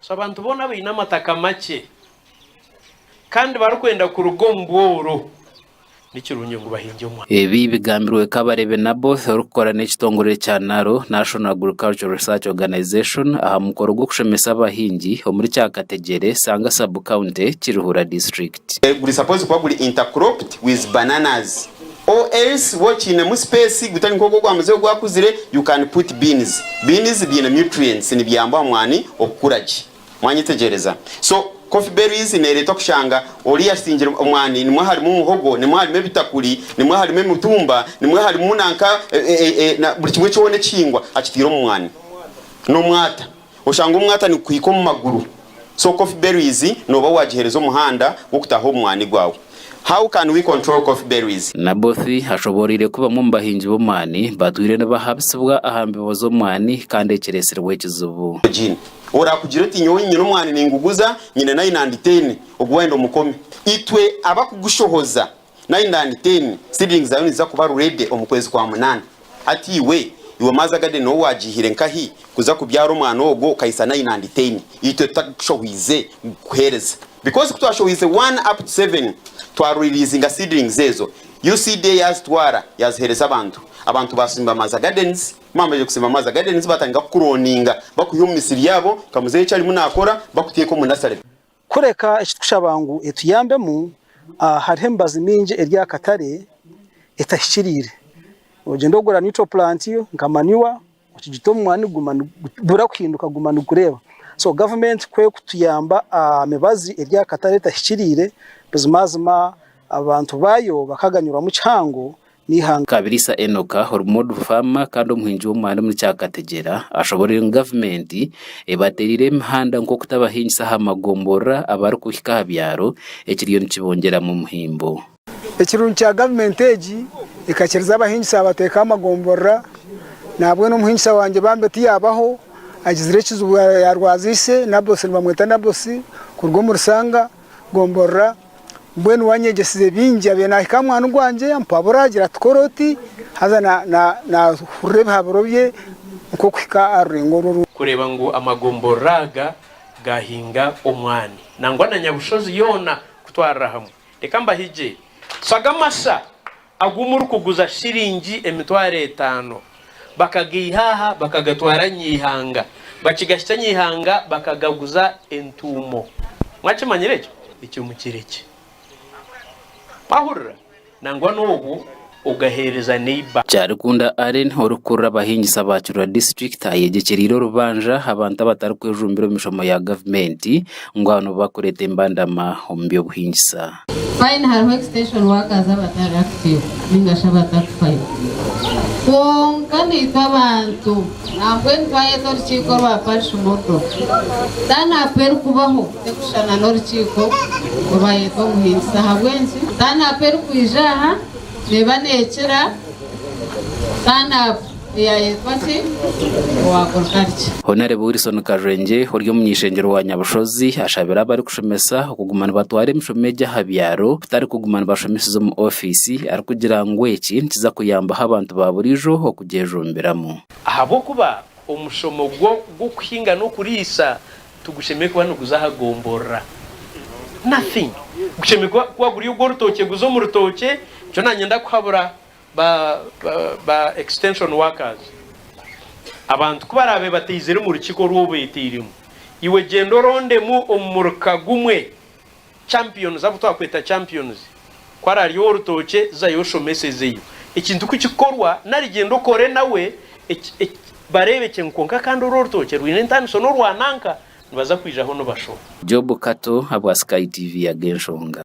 so abantu bona bina amataka make kandi barukwenda ku rugomboro n'ikirunye ngo bahinge umwa. Ibi bigambiriwe Kabarebe nabo rukora n'ekitongore cya Naro National Agricultural Research Organization aha mukoro gwo kushemesa abahingi muri Cyakategere Sanga Sub County Kiruhura District. Guri suppose kuba guri intercropped with bananas or else watching a space gutani nkoko kwamaze gwakuzire you can put beans bina nutrients ni byamba mwani okuraji mwanyitegereza. So coffee berries nereta kushanga oli yasingira omwani nimwe harimo umuhogo nimwe harimo bitakuri nimwe harimo mutumba nimwe harimo nanka na buri kimwe cyone kingwa akitira omwani no mwata oshanga umwata ni kuyiko mu maguru. So coffee berries no bawagihereza umuhanda wo kutaho omwani gwawe. How can we control coffee berries? Nabothi hashoborire kuba mu bahingi bomwani batwire n'abahabisubwa ahambe bozo mwani kandi kireserwe kizubu. Ora kugira ati nyowe nyine umwani ninguguza nyine 910 ogwendo mukome itwe abakugushohoza 910 seedlings zawe niza kuba ready omukwezi kwa 8 ati iwe maza gade no wagihire nkahi kuza kubyara umwana ogo kayisa 910 itwe takushohize kuhereza because kutwashohize 1 up to 7 twa releasing seedlings ezo UCD yazitwara yazhereza abantu basimba maza gardens mama kusimba maza gardens batanga kuroninga bakuyumisiri yabo kamuze cyari munakora bakutiye ko munasare kureka ikitushabangu etuyambe mu harihembaza minje erya katare etashirire ugendo gura nico plant yo nkamaniwa ukigito mwani gumana dura khinduka gumana kureba. So government kwe kutuyamba mebazi erya katare etashirire bizimazima abantu bayo bakaganyura mu cyango nihanga. Kabirisa Enoka hormodu farmer kandi umuhinji w'umwana muri Cyakategera ashoborera government ebaterire imhanda nko kutabahinjisa hamagombora abari kuhika byaro ekiriyo nicibongera mu muhimbo. Ekirunyi cya government eji ikakiriza abahinjisa abateka amagombora nabwe no muhinjisa wanje bambeti yabaho agizire kizuba yarwazise nabose bamweta nabose kurwo mu rusanga gombora mbwenu wanyegesize bingi abena ikamwana gwanje mpaboragira tkoroti haza na hurebe haborobye uko kwika arengoruru kureba ngo amagomboraga gahinga omwani nangwa na nyabushozi yona kutwara hamwe reka mbahije sagamasa agumuru kuguza shiringi emitware 5 bakagihaha bakagatwara nyihanga bakigashita nyihanga bakagaguza entumo mwachimanyireke icyo mukireke Pahura nangwa n'ubu ugahereza neighbor Cyarikunda Aren horukura abahingi Bacura district ayegekiriro rubanja abantu batari kwejumbiro mishomo ya government ngwano bakurete imbandama ombyo buhingisa. Fine haro extension workers abatari active ningasha batafai kandi abantu nabwe ntwaye torchiko rwafashe moto dana peru kubaho tekushana norchiko kubaye to muhingisa habwenzi dana peru kwijaha neba nekera dana yayetwati wakorkarche. Honorable Wilson Karenge horyo munyishengero wa Nyabushozi ashabira bari kushemesa kugumana batware mishomeje habyaro tutari kugumana bashomesizo mu office ari kugira ngo iki ntiza kuyamba abantu baburijo okujejomberamo ahabo kuba umushomo gwo kuhinga no kurisa tugushemeye ko hano kuzahagombora nothing gushemeye kwa guri ugo rutoke guzo mu rutoke cyo nanyenda kwabura ba extension workers abantu kubarabe batizere mu rukiko rw'ubetirimo iwe gendo ronde mu umurka gumwe champions abo twakweta champions kwarari yo rutoke zayosho message ikintu kukikorwa nari gendo kore nawe barebe cyenkonka kandi rutoke rwinentani sono rwananka nibaza kwijaho no basho. Job Kato abwa Sky TV ya Genshonga.